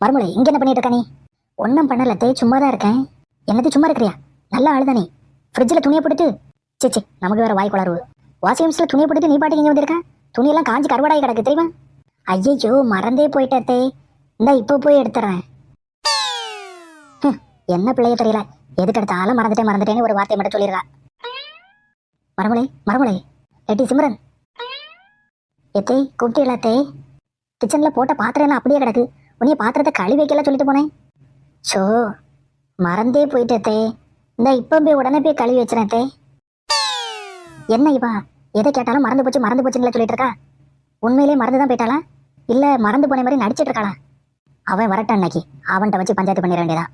மறுமொழி இங்க என்ன பண்ணிட்டு இருக்க நீ? ஒன்றும் பண்ணல தே, சும்மா தான் இருக்கேன். என்னது சும்மா இருக்கிறியா? நல்லா ஆளுதானே. ஃப்ரிட்ஜில் துணியை போட்டுட்டு சிச்சி நமக்கு வேற வாய் குளருவு. வாஷிங் மிஷினில் துணியை போட்டுட்டு நீ பாட்டுக்கு இங்கே வந்திருக்க. துணியெல்லாம் காஞ்சி கருவாடாகி கிடக்கு தெரியுமா? ஐயோ மறந்தே போயிட்டே. இந்த இப்போ போய் எடுத்துறேன். என்ன பிள்ளைய தெரியல, எதுக்கு எடுத்தாலும் மறந்துட்டேன்னு ஒரு வார்த்தையை மட்டும் சொல்லிடுறா. மறுமொழி மறுமொழி எட்டி சிம்ரன் எத்தே கூப்பிட்டு தே. கிச்சனில் போட்ட பாத்திரம் எல்லாம் அப்படியே கிடக்கு. உன்னைய பாத்திரத்தை கழுவி வைக்கலாம் சொல்லிட்டு போனேன். ஸோ மறந்தே போயிட்டே. இந்த இப்போ போய் உடனே போய் கழுவி வச்சுறேன் தே. என்ன இவா எதை கேட்டாலும் மறந்து போச்சுன்னு சொல்லிட்டு இருக்கா? உண்மையிலே மறந்து தான் போயிட்டாளா இல்லை மறந்து போன மாதிரி நடிச்சிட்டு இருக்காளா? அவன் வரட்டான் இன்னைக்கு, அவன்கிட்ட வச்சு பஞ்சாயத்து பண்ணிட வேண்டியதா.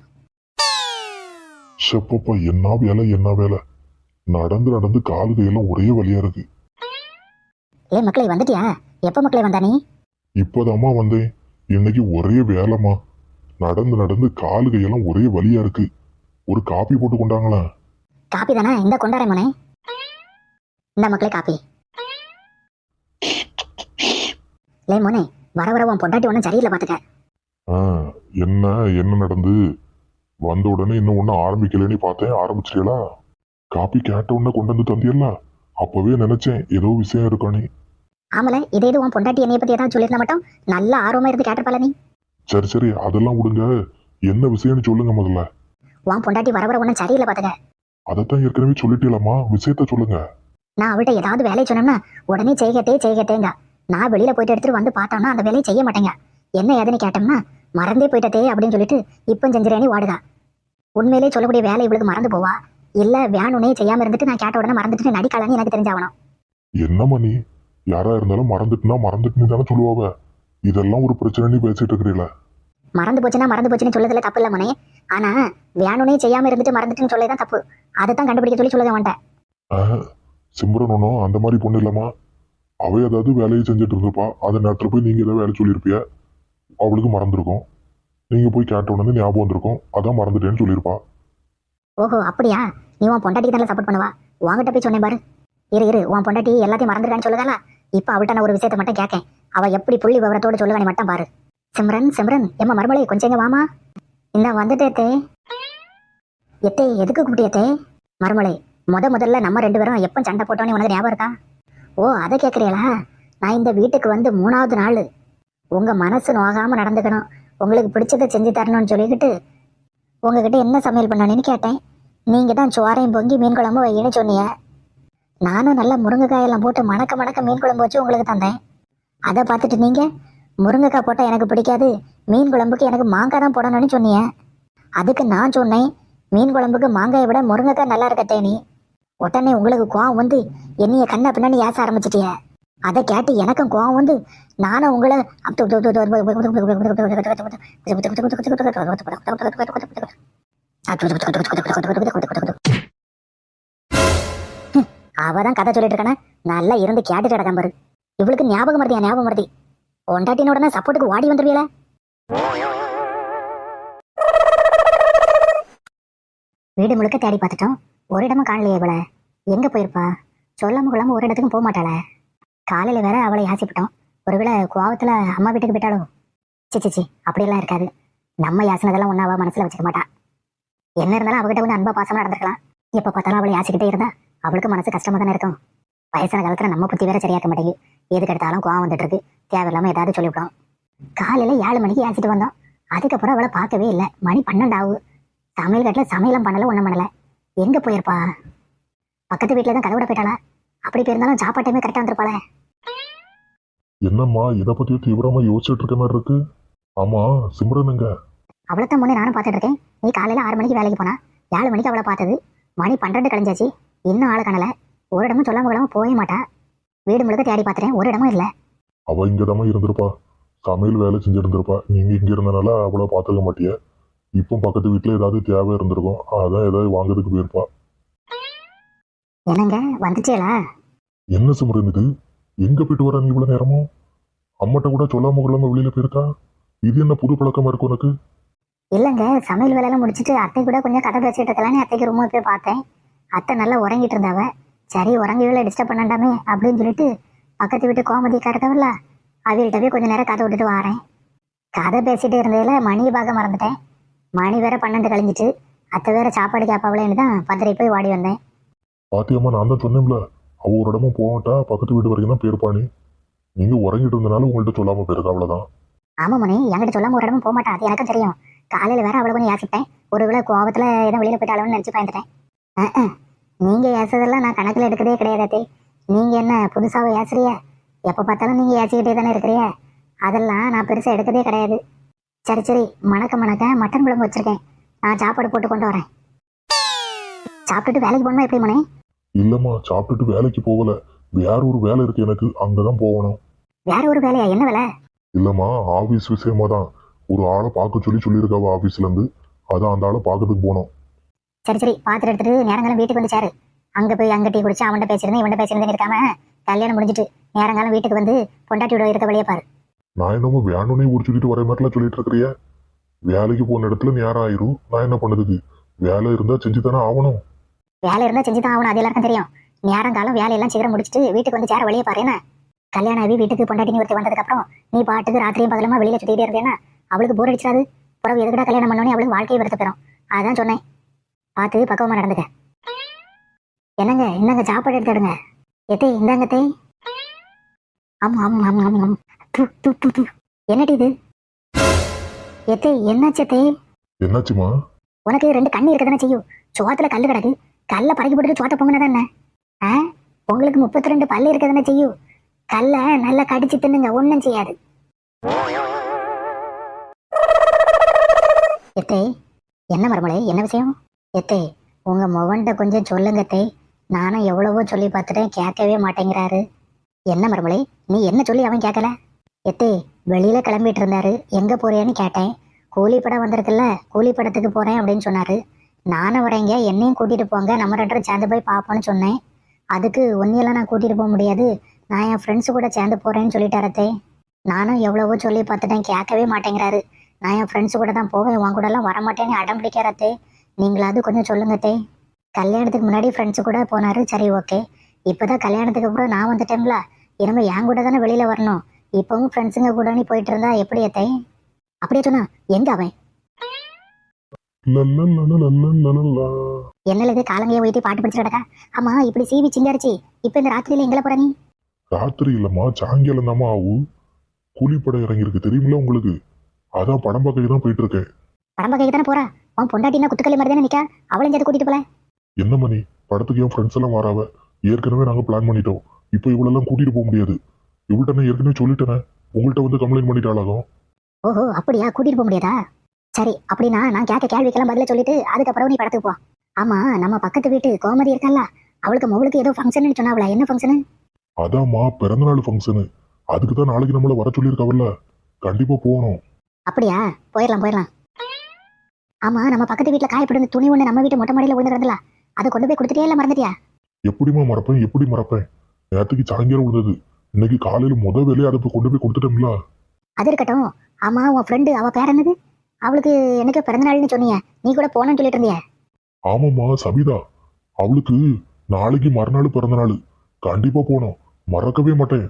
செப்பப்பா என்ன வேலை நடந்து நடந்து காலு கையெல்லாம் ஒரே வலியா இருக்கு. ஏ மக்களை வந்துட்டியா? எப்போ மக்களை வந்தா நீ? இப்போதாம்மா வந்தேன். இன்னைக்கு ஒரே வேலைமா, நடந்து நடந்து காலு கையெல்லாம் ஒரே வலியா இருக்கு. ஒரு காப்பி போட்டு கொண்டாங்களா? காப்பி தானே, இந்த கொண்டாரே மோனே. இந்த மக்களே காப்பி. லே மோனே, வர வர உன் பொண்டாட்டி ஒன்றும் சரியில்லை பார்த்துக்க. என்ன நடந்து வந்த உடனே இன்னும் ஒன்றும் ஆரம்பிக்கலன்னு பார்த்தேன். ஆரம்பிச்சிட்டீங்களா? காப்பி கேட்ட உடனே கொண்டு வந்து தந்தியல்ல, அப்பவே நினைச்சேன் ஏதோ விஷயம் இருக்கணும். ஆமல, இதே உன் பொண்டாட்டி என்னைய பத்தி ஏதாவது சொல்லியிருந்தா மட்டும் நல்ல ஆர்வமா இருந்து கேட்டிருப்பால நீ. சரி அதெல்லாம் விடுங்க, என்ன விஷயம்னு சொல்லுங்க முதல்ல. உன் பொண்டாட்டி வர வர ஒன்றும் சரியில்லை பார்த்துக்க. அதைத்தான் ஏற்கனவே சொல்லிட்டீங்களா, விஷயத்த சொல்லுங்க. நான் அவள்கிட்ட ஏதாவது வேலையை சொன்னோம்னா உடனே செய்கத்தேங்க. நான் வெளியில போயிட்டு எடுத்துட்டு வந்து பார்த்தோம்னா அந்த வேலையை செய்ய மாட்டேங்க. என்ன ஏதுன்னு கேட்டோம்னா மறந்தே போயிட்டே அப்படின்னு சொல்லிட்டு இப்போ செஞ்சிரேன்னு வாடுதா. உண்மையிலே சொல்லக்கூடிய வேலை இவளுக்கு மறந்து போவா இல்ல வேணுனே செய்யாம இருந்துட்டு நான் கேட்ட உடனே மறந்துட்டு நடிக்கலான்னு எனக்கு தெரிஞ்சாகணும். என்னம்மா நீ யாரா இருந்தாலும் மறந்துட்டுன்னு தானே சொல்லுவாவ. இதெல்லாம் ஒரு பிரச்சனை பேசிட்டு இருக்கிறீல. மறந்து போச்சுன்னு சொல்லதுல தப்பு இல்ல மனே. ஆனா வேணுனே செய்யாம இருந்துட்டு மறந்துட்டுன்னு சொல்லதான் தப்பு. அதைத்தான் கண்டுபிடிக்க சொல்ல மாட்டேன். சிம்ரன் ஒன்றும் அந்த மாதிரி பொண்ணு இல்லம்மா. அவ ஏதாவது வேலையை செஞ்சுட்டு இருந்திருப்பா. அந்த நேரத்துல போய் நீங்க ஏதாவது வேலை சொல்லியிருப்பிய, அவளுக்கு மறந்துருக்கும். நீங்க போய் கேட்ட உடனே ஞாபகம் வந்திருக்கும், அதான் மறந்துட்டேன்னு சொல்லியிருப்பா. ஓஹோ அப்படியா? நீ உன் பொண்டாட்டிக்கு தானே சப்போர்ட் பண்ணுவா. உன்கிட்ட போய் சொன்னேன் பாரு. இரு உன் பொண்டாட்டி எல்லாத்தையும் மறந்துட்டான்னு சொல்லுதால. இப்ப அவள்கிட்ட நான் ஒரு விஷயத்தை மட்டும் கேட்கேன். அவ எப்படி புள்ளி விவரத்தோடு சொல்லுவானே மட்டும் பாரு. சிம்ரன் எம்மா மறுமலை கொஞ்சம் எங்க வாமா. இந்த வந்துட்டே எத்தே எதுக்கு கூப்பிட்டியத்தே? மறுமலை முதல்ல நம்ம 2 பேரும் எப்போ சண்டை போட்டோன்னு உனக்கு ஞாபகம் இருக்கா? ஓ அதை கேட்குறீங்களா? நான் இந்த வீட்டுக்கு வந்து 3வது நாள். உங்க மனசு நோகாம நடந்துக்கணும், உங்களுக்கு பிடிச்சதை செஞ்சு தரணும்னு சொல்லிக்கிட்டு உங்ககிட்ட என்ன சமையல் பண்ணணும்னு கேட்டேன். நீங்க தான் சோறையும் பொங்கி மீன் குழம்பு வையின்னு சொன்னீங்க. நானும் நல்லா முருங்கைக்காயெல்லாம் போட்டு மணக்க மீன் குழம்பு வச்சு உங்களுக்கு தந்தேன். அதை பார்த்துட்டு நீங்க முருங்கைக்காய் போட்டால் எனக்கு பிடிக்காது, மீன் குழம்புக்கு எனக்கு மாங்காய் தான் போடணும்னு சொன்னீங்க. அதுக்கு நான் சொன்னேன் மீன் குழம்புக்கு மாங்காயை விட முருங்கைக்காய் நல்லா இருக்கத்தே. நீ உடனே உங்களுக்கு கோவம் வந்து என்னைய கண்ணா பின்னாடி ஏச ஆரம்பிச்சிட்டிய. அதை கேட்டு எனக்கும் கோவம் வந்து நானும் உங்களை அவதான் கதை சொல்லிட்டு இருக்கானே. நல்லா இருந்து கேட்டுட்டு கிடக்காம பாரு. இவளுக்கு ஞாபகம் மருதி ஒண்டாட்டின உடனே சப்போர்ட்டுக்கு ஓடி வந்துருவீல. வீடு முழுக்க தேடி பார்த்துட்டோம், ஒரு இடமும் காணலையே. இவளை எங்க போயிருப்பா? சொல்லாம கொள்ளாம ஒரு இடத்துக்கும் போக மாட்டாள. காலையில வேற அவளை யாசிப்பிட்டோம். ஒருவேளை கோவத்துல அம்மா வீட்டுக்கு போயிட்டாலும். சிச்சி அப்படியெல்லாம் இருக்காது. நம்ம யாசினதெல்லாம் ஒன்னாவா மனசுல வச்சுக்க மாட்டா. என்ன இருந்தாலும் அவகிட்ட கொஞ்சம் அன்பா பாசமா நடந்திருக்கலாம். எப்ப பார்த்தாலும் அவளை யாசிக்கிட்டே இருந்தா அவளுக்கு மனசு கஷ்டமா தானே இருக்கும். வயசான காலத்துல நம்ம புத்தி வேற சரியாக்க மாட்டேங்குது. எதுக்கு எடுத்தாலும் கோவம் வந்துட்டு இருக்கு. தேவையில்லாம ஏதாவது சொல்லிவிட்டோம். காலையில 7 மணிக்கு யாசிட்டு வந்தோம். அதுக்கப்புறம் அவளை பார்க்கவே இல்லை. மணி 12 ஆகும். சமையல் கட்டில சமையலும் பண்ணல, ஒண்ணும் பண்ணல. எங்க போயிருப்பா? பக்கத்து வீட்டுல தான் கதவுட போயிட்டாளா? அப்படி போயிருந்தாலும் சாப்பாட்டையுமே கரெக்டா வந்திருப்பாளே. என்னம்மா இதை பத்தியும் தீவிரமா யோசிச்சுட்டு இருக்க மாதிரி இருக்கு. ஆமா சிம்ரனுங்க? அவ்வளோத்தான் முன்னே நானும் பார்த்துட்டு இருக்கேன். நீ காலையில 6 மணிக்கு வேலைக்கு போனா, 7 மணிக்கு அவளை பார்த்தது. மணி 12 கழிஞ்சாச்சு, இன்னும் ஆளை காணல. ஒரு இடமும் சொல்லாம கொள்ளாம போக மாட்டா. வீடு முழுக்க தேடி பார்த்துட்டேன், ஒரு இடமும் இல்லை. அவ இங்கதாம்மா இருந்திருப்பா, சமையல் வேலை செஞ்சு இருந்திருப்பா. நீங்க இங்க இருந்தனால அவளை பார்த்துக்க மாட்டிய. இப்போ பக்கத்து வீட்டுல ஏதாவது தேவை இருந்திருக்கும், அதான் ஏதாவது வாங்குறதுக்கு போயிருப்பா. என்னங்க வந்துச்சேலா? என்ன சிம்ரன் இது? எங்க போயிட்டு வர நீ இவ்வளவு நேரமும்? அம்மட்ட கூட சொல்லாம கொள்ளாம வெளியில போயிருக்கா. இது என்ன புது பழக்கமா இருக்கு உனக்கு? இல்லைங்க, சமையல் வேலையெல்லாம் முடிச்சுட்டு அத்தை கூட கொஞ்சம் கதை பேசிட்டு இருக்கலான்னு அத்தைக்கு ரூமுக்கு போய் பார்த்தேன். அத்தை நல்லா உறங்கிட்டு இருந்தாவ. சரி உறங்கவே டிஸ்டர்ப் பண்ணாண்டாமே அப்படின்னு சொல்லிட்டு பக்கத்து வீட்டு கோமதி இருக்காவல்ல, அவள்கிட்ட போய் கொஞ்ச நேரம் கதை விட்டுட்டு வரேன். கதை பேசிட்டு இருந்ததுல மணியை பார்க்க மறந்துட்டேன். மணி வேற 12 கழிஞ்சிட்டு. அத்தை வேற சாப்பாடு கேட்பாவளேன்னு தான் பத்திரை போய் வாடி வந்தேன். பாத்தியம்மா, நான் தான் சொன்னேன்ல, அவ ஒரு இடமும் போகட்டா, பக்கத்து வீடு வரைக்கும் தான் போயிருப்பானி. நீங்க உறங்கிட்டு இருந்தனால உங்கள்கிட்ட சொல்லாம போயிருக்கா, அவ்வளவுதான். ஆமா மணி, என்கிட்ட சொல்லாம ஒரு இடமும் போக மாட்டா, அது எனக்கும் தெரியும். காலையில வேற அவ்வளவு கொஞ்சம் யாசிப்பேன். ஒருவேளை கோபத்துல ஏதோ வெளியில போயிட்டாலும் நினைச்சு பயந்துட்டேன். நீங்க ஏசுறதெல்லாம் நான் கணக்குல எடுக்கதே கிடையாது. நீங்க என்ன புதுசாக ஏசுறிய? எப்ப பார்த்தாலும் நீங்க ஏசிக்கிட்டே தானே இருக்கிறிய. அதெல்லாம் நான் பெருசா எடுக்கதே கிடையாது. சரி சரி, மணக்க மட்டன் குழம்பு வச்சிருக்கேன். நான் சாப்பாடு போட்டு கொண்டு வரேன். சாப்பிட்டுட்டு வேலைக்கு போகணுமா எப்படி மணி? இல்லம்மா, சாப்பிட்டுட்டு வேலைக்கு போகல. வேற ஒரு வேலை இருக்கு எனக்கு, அங்கதான் போகணும். வேற ஒரு வேலையா? என்ன வேலை? இல்லம்மா, ஆபீஸ் விஷயமா தான். ஒரு ஆளை பார்க்க சொல்லியிருக்காவ ஆபீஸ்ல இருந்து. அதான் அந்த ஆளை பார்க்கறதுக்கு போனோம். சரி சரி, பாத்துட்டு எடுத்துட்டு நேரங்காலம் வீட்டுக்கு வந்து சேரு. அங்க போய் அங்க டீ குடிச்சு அவன்கிட்ட பேசிருந்தேன் இவன்கிட்ட பேசிருந்தேன் இருக்காம, கல்யாணம் முடிஞ்சிட்டு நேரங்காலம் வீட்டுக்கு வந்து பொண்டாட்டியோட இருக்க வழியே பாரு. நான் என்னமோ வேணும்னே ஊர் சொல்லிட்டு வர மாதிரிலாம் சொல்லிட்டு இருக்கிறிய. வேலைக்கு போன இடத்துல நேரம் ஆயிரும். நான் என்ன பண்ணதுக்கு? வேலை இருந்தா செஞ்சு தானே ஆகணும். வேலை இருந்தா செஞ்சுதான் ஆகணும், அது எல்லாருக்கும் தெரியும். நேரங்காலம் வேலையெல்லாம் சீக்கிரம் முடிச்சுட்டு வீட்டுக்கு வந்து சேர வழியே பாரு. என்ன கல்யாணம் ஆகி வீட்டுக்கு பொண்டாட்டி ஒருத்தி வந்ததுக்கு அப்புறம் நீ பாட்டுக்கு ராத்திரியும் பகலமா வெளியில சுத்திட்டே இருந்தேன்னா அவளுக்கு போர் அடிச்சாது. பிறகு எதுக்கடா கல்யாணம் பண்ணோன்னே அவளுக்கு வாழ்க்கையை வருத்த பெறும். அதான் சொன்னேன், பார்த்து பக்குவமா நடந்துக்க. என்னங்க இந்தாங்க சாப்பாடு எடுத்துடுங்க. எத்தே இந்தாங்க தே. ஆமா ஆமா ஆமா ஆமா ஆமா. என்னடி இது? எத்தே என்னாச்சத்தே? என்னாச்சுமா? உனக்கு 2 கண்ணு இருக்க தானே செய்யும். சோத்துல கல்லு கிடக்கு. கல்லை பறக்கி போட்டுட்டு சோத்த பொங்குனதா என்ன? உங்களுக்கு 32 பல்லு இருக்க தானே செய்யும். கல்லை நல்லா கடிச்சு தின்னுங்க, ஒன்றும் செய்யாது. எத்தே என்ன மருமலை, என்ன விஷயம்? எத்தே உங்க மொவன்ட்ட கொஞ்சம் சொல்லுங்க தே. நானும் எவ்வளவோ சொல்லி பார்த்துட்டேன், கேட்கவே மாட்டேங்கிறாரு. என்ன மருமலை, நீ என்ன சொல்லி அவன் கேட்கல? எத்தே வெளியில கிளம்பிட்டு இருந்தாரு, எங்க போறேன்னு கேட்டேன். கூலி படம் வந்திருக்குல்ல, கூலி படத்துக்கு போறேன் அப்படின்னு சொன்னாரு. நானும் வரேங்க, என்னையும் கூட்டிட்டு போங்க, நம்ம 2 பேரும் சேர்ந்து போய் பார்ப்போம்னு சொன்னேன். அதுக்கு ஒன்னியெல்லாம் நான் கூட்டிட்டு போக முடியாது, நான் என் ஃப்ரெண்ட்ஸு கூட சேர்ந்து போறேன்னு சொல்லிட்டாரத்தே. நானும் எவ்வளவோ சொல்லி பார்த்துட்டேன், கேட்கவே மாட்டேங்கிறாரு. நான் என் ஃப்ரெண்ட்ஸு கூட தான் போவேன், உன் கூட எல்லாம் வரமாட்டேன்னு அடம் பிடிக்காரத்தே. நீங்களாவது கொஞ்சம் சொல்லுங்கத்தே. கல்யாணத்துக்கு முன்னாடி ஃப்ரெண்ட்ஸு கூட போனாரு, சரி ஓகே. இப்போதான் கல்யாணத்துக்கு அப்புறம் நான் வந்துட்டேன்ல, இனிமே என் கூட தானே வெளியில வரணும். இப்பவும் ஃப்ரெண்ட்ஸுங்க கூட நீ போயிட்டு இருந்தா எப்படி அத்தை? அப்படியே சொன்னா எங்க அவன்? என்னல இது காலங்கைய வைத்து பாட்டு படிச்சு கிடக்கா? ஆமா, இப்படி சீவி சிங்காரிச்சு இப்ப இந்த ராத்திரியில எங்களை போற நீ? ராத்திரி இல்லம்மா, சாயங்காலம் தாமா ஆகும். கூலிப்படம் இறங்கியிருக்கு தெரியுமில உங்களுக்கு. அதான் படம் பார்க்க தான் போயிட்டு இருக்கேன். படம் பார்க்க தானே போறா? உன் பொண்டாட்டினா குத்துக்களி மாதிரி தானே நிக்கா, அவளையும் சேர்த்து கூட்டிட்டு போல. என்ன மணி, படத்துக்கு என் ஃப்ரெண்ட்ஸ் எல்லாம் வராவ. ஏற்கனவே நாங்க பிளான் பண்ணிட்டோம். இப்போ இவளெல்லாம் கூட்டிட்டு போக முடியாது. இவள்கிட்ட நான் ஏற்கனவே சொல்லிட்டேனே, உங்கள்கிட்ட வந்து கம்ப்ளைண்ட் பண்ணிட்டாளாகும். ஓஹோ அப்படியா, கூட்டிட்டு போக முடியாதா? சரி, அப்படின்னா நான் கேட்க கேள்விக்கெல்லாம் பதில சொல்லிட்டு அதுக்கப்புறம் நீ படத்துக்கு போ. ஆமா, நம்ம பக்கத்து வீட்டு கோமதி இருக்கல்ல, அவளுக்கு மவுளுக்கு ஏதோ ஃபங்க்ஷன் சொன்னாவளா, என்ன ஃபங்க்ஷனு? அதாம்மா, பிறந்தநாள் ஃபங்க்ஷனு. அதுக்கு தான் நாளைக்கு நம்மள வர சொல்லியிருக்காவல்ல, கண்டிப்பா போகணும். அப்படியா, போயிடலாம். ஆமா, நம்ம பக்கத்து வீட்டுல காயப்படுற துணி ஒண்ணு நம்ம வீட்டு மொட்டை மாடியில விழுந்து கிடந்தல, அதை கொண்டு போய் கொடுத்துட்டே இல்ல, மறந்துட்டியா? எப்படிமா மறப்பேன், எப்படி மறப்பேன்? நேற்றுக்கு சாயங்காலம் விழுந்தது, இன்னைக்கு காலையில வேலையை அதை கொண்டு போய் கொடுத்துட்டோம்ல. அது இருக்கட்டும். ஆமா, உன் ஃப்ரெண்டு அவ பேர் என்னது? அவளுக்கு எனக்கு பிறந்தநாள்னு சொன்னீங்க, நீ கூட போனன்னு சொல்லிட்டு இருந்திய. ஆமாம்மா, சபிதா. அவளுக்கு நாளைக்கு மறுநாள் பிறந்த நாள். கண்டிப்பா போனோம், மறக்கவே மாட்டேன்.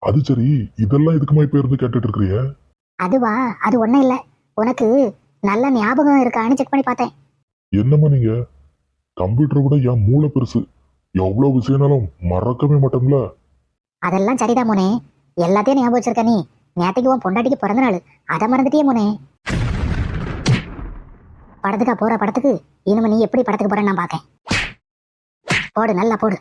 அது சரி, இதெல்லாம் எதுக்குமா இப்ப இருந்து கேட்டுட்டு இருக்கிறிய? அதுவா, அது ஒண்ணும் இல்ல, உனக்கு நல்ல ஞாபகம் இருக்கான்னு செக் பண்ணி பார்த்தேன். என்னம்மா நீங்க, கம்ப்யூட்டரை விட என் மூளை பெருசு. எவ்வளவு விஷயம்னாலும் மறக்கவே மாட்டோம்ல. அதெல்லாம் சரிதான் மோனே, எல்லாத்தையும் ஞாபகம் வச்சிருக்க நீ. நேத்தைக்கு உன் பொண்டாட்டிக்கு பிறந்த நாள், அதை மறந்துட்டியே மோனே. படத்துக்கு இனிமே நீ எப்படி படத்துக்கு போறேன்னு நான் பாக்கேன். போடு, நல்லா போடு.